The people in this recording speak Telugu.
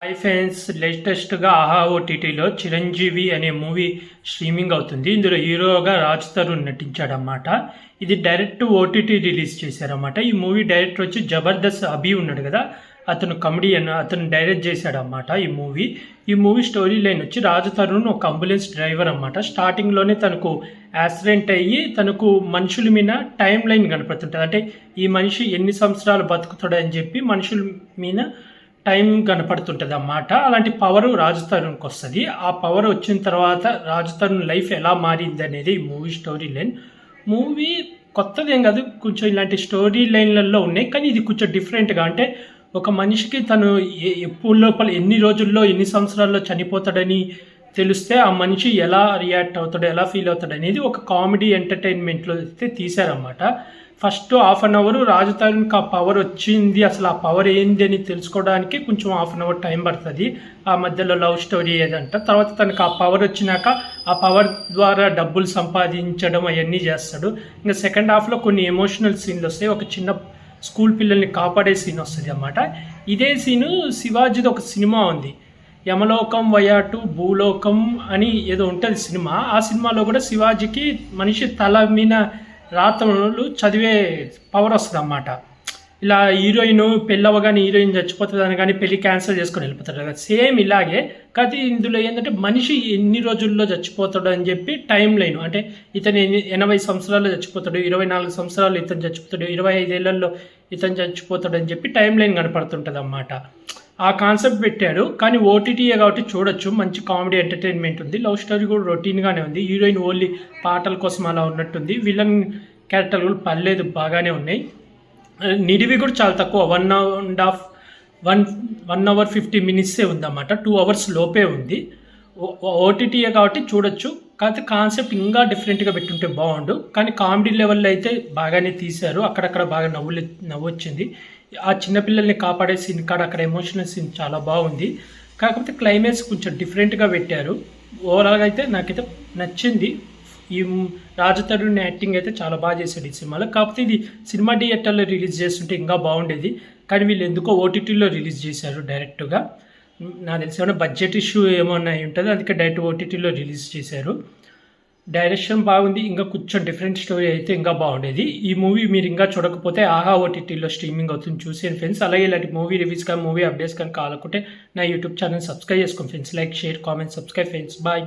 హాయ్ ఫ్రెండ్స్, లేటెస్ట్గా ఆహా ఓటీటీలో చిరంజీవి అనే మూవీ స్ట్రీమింగ్ అవుతుంది. ఇందులో హీరోగా రాజ్ తరుణ్ నటించాడన్నమాట. ఇది డైరెక్ట్ ఓటీటీ రిలీజ్ చేశారన్నమాట. ఈ మూవీ డైరెక్టర్ వచ్చి జబర్దస్త్ అభి ఉన్నాడు కదా, అతను కమెడియన్, అతను డైరెక్ట్ చేశాడన్నమాట. ఈ మూవీ స్టోరీ లైన్ వచ్చి రాజ్ తరుణ్ ఒక అంబులెన్స్ డ్రైవర్ అన్నమాట. స్టార్టింగ్లోనే తనకు యాక్సిడెంట్ అయ్యి తనకు మనుషుల మీద టైం లైన్ కనపడుతుంటుంది. అంటే ఈ మనిషి ఎన్ని సంవత్సరాలు బతుకుతాడని చెప్పి మనుషుల మీద టైం కనపడుతుంటుంది అన్నమాట. అలాంటి పవర్ రాజ్ తరుణ్కి వస్తుంది. ఆ పవర్ వచ్చిన తర్వాత రాజ్ తరుణ్ లైఫ్ ఎలా మారింది అనేది ఈ మూవీ స్టోరీ లైన్. మూవీ కొత్తదేం కాదు, కొంచెం ఇలాంటి స్టోరీ లైన్లలో ఉన్నాయి, కానీ ఇది కొంచెం డిఫరెంట్గా. అంటే ఒక మనిషికి తను ఎప్పుడు లోపల ఎన్ని రోజుల్లో ఎన్ని సంవత్సరాల్లో చనిపోతాడని తెలిస్తే ఆ మనిషి ఎలా రియాక్ట్ అవుతాడు, ఎలా ఫీల్ అవుతాడు అనేది ఒక కామెడీ ఎంటర్టైన్మెంట్లో అయితే తీశారన్నమాట. First half an hour Raj తరుణ్కి ఆ పవర్ వచ్చింది, అసలు ఆ పవర్ ఏంది అని తెలుసుకోవడానికి కొంచెం హాఫ్ అన్ అవర్ టైం పడుతుంది. ఆ మధ్యలో లవ్ స్టోరీ ఏదంట. తర్వాత తనకు ఆ పవర్ వచ్చినాక ఆ పవర్ ద్వారా డబ్బులు సంపాదించడం అవన్నీ చేస్తాడు. ఇంకా సెకండ్ హాఫ్లో కొన్ని ఎమోషనల్ సీన్లు వస్తాయి. ఒక చిన్న స్కూల్ పిల్లల్ని కాపాడే సీన్ వస్తుంది అన్నమాట. ఇదే సీను శివాజీది ఒక సినిమా ఉంది, యమలోకం వయాటు భూలోకం అని ఏదో ఉంటుంది సినిమా. ఆ సినిమాలో కూడా శివాజీకి మనిషి తల మీద రాతలు చదివే పవర్ వస్తుంది అన్నమాట. ఇలా హీరోయిన్ పెళ్ళవగానే హీరోయిన్ చచ్చిపోతుందని కానీ పెళ్ళి క్యాన్సిల్ చేసుకొని వెళ్ళిపోతాడు కదా, సేమ్ ఇలాగే. కానీ ఇందులో ఏంటంటే మనిషి ఎన్ని రోజుల్లో చచ్చిపోతాడు అని చెప్పి టైం లైన్, అంటే ఇతను 80 సంవత్సరాల్లో చచ్చిపోతాడు, 24 సంవత్సరాలు ఇతను చచ్చిపోతాడు, 25 ఏళ్లలో ఇతను చచ్చిపోతాడు అని చెప్పి టైం లైన్ కనపడుతుంటుంది అన్నమాట. ఆ కాన్సెప్ట్ పెట్టాడు, కానీ ఓటీటీఏ కాబట్టి చూడొచ్చు. మంచి కామెడీ ఎంటర్టైన్మెంట్ ఉంది. లవ్ స్టోరీ కూడా రొటీన్గానే ఉంది. హీరోయిన్ ఓన్లీ పాటల కోసం అలా ఉన్నట్టుంది. విలన్ క్యారెక్టర్ కూడా పర్లేదు, బాగానే ఉన్నాయి. నిడివి కూడా చాలా తక్కువ, 1 అవర్ 50 మినిట్సే ఉందన్నమాట. 2 అవర్స్ లోపే ఉంది. ఓటీటీఏ కాబట్టి చూడొచ్చు. కాకపోతే కాన్సెప్ట్ ఇంకా డిఫరెంట్గా పెట్టుంటే బాగుండు, కానీ కామెడీ లెవెల్లో అయితే బాగానే తీశారు. అక్కడక్కడ బాగా నవ్వొచ్చింది. ఆ చిన్నపిల్లల్ని కాపాడే సీన్ కాడ అక్కడ ఎమోషనల్ సీన్ చాలా బాగుంది. కాకపోతే క్లైమాక్స్ కొంచెం డిఫరెంట్గా పెట్టారు. ఓవరాల్గా అయితే నాకైతే నచ్చింది. ఈ రాజ్ తరుణ్ యాక్టింగ్ అయితే చాలా బాగా చేశాడు ఈ సినిమాలో. కాకపోతే ఇది సినిమా థియేటర్లో రిలీజ్ చేస్తుంటే ఇంకా బాగుండేది, కానీ వీళ్ళు ఎందుకో ఓటీటీలో రిలీజ్ చేశారు డైరెక్ట్గా. నాకు తెలిసి ఏమైనా బడ్జెట్ ఇష్యూ ఏమన్నా ఉంటుంది, అందుకే డైరెక్ట్ ఓటీటీలో రిలీజ్ చేశారు. డైరెక్షన్ బాగుంది, ఇంకా కొంచెం డిఫరెంట్ స్టోరీ అయితే ఇంకా బాగుండేది. ఈ మూవీ మీరు ఇంకా చూడకపోతే ఆహా ఓటీటీలో స్ట్రీమింగ్ అవుతుంది, చూసేయండి ఫ్రెండ్స్. అలాగే ఇలాంటి మూవీ రివ్యూస్ కానీ మూవీ అప్డేట్స్ కానీ కావాలనుకుంటే నా యూట్యూబ్ ఛానల్ సబ్స్క్రైబ్ చేసుకోండి friends. Like, share, comment, subscribe friends. Bye.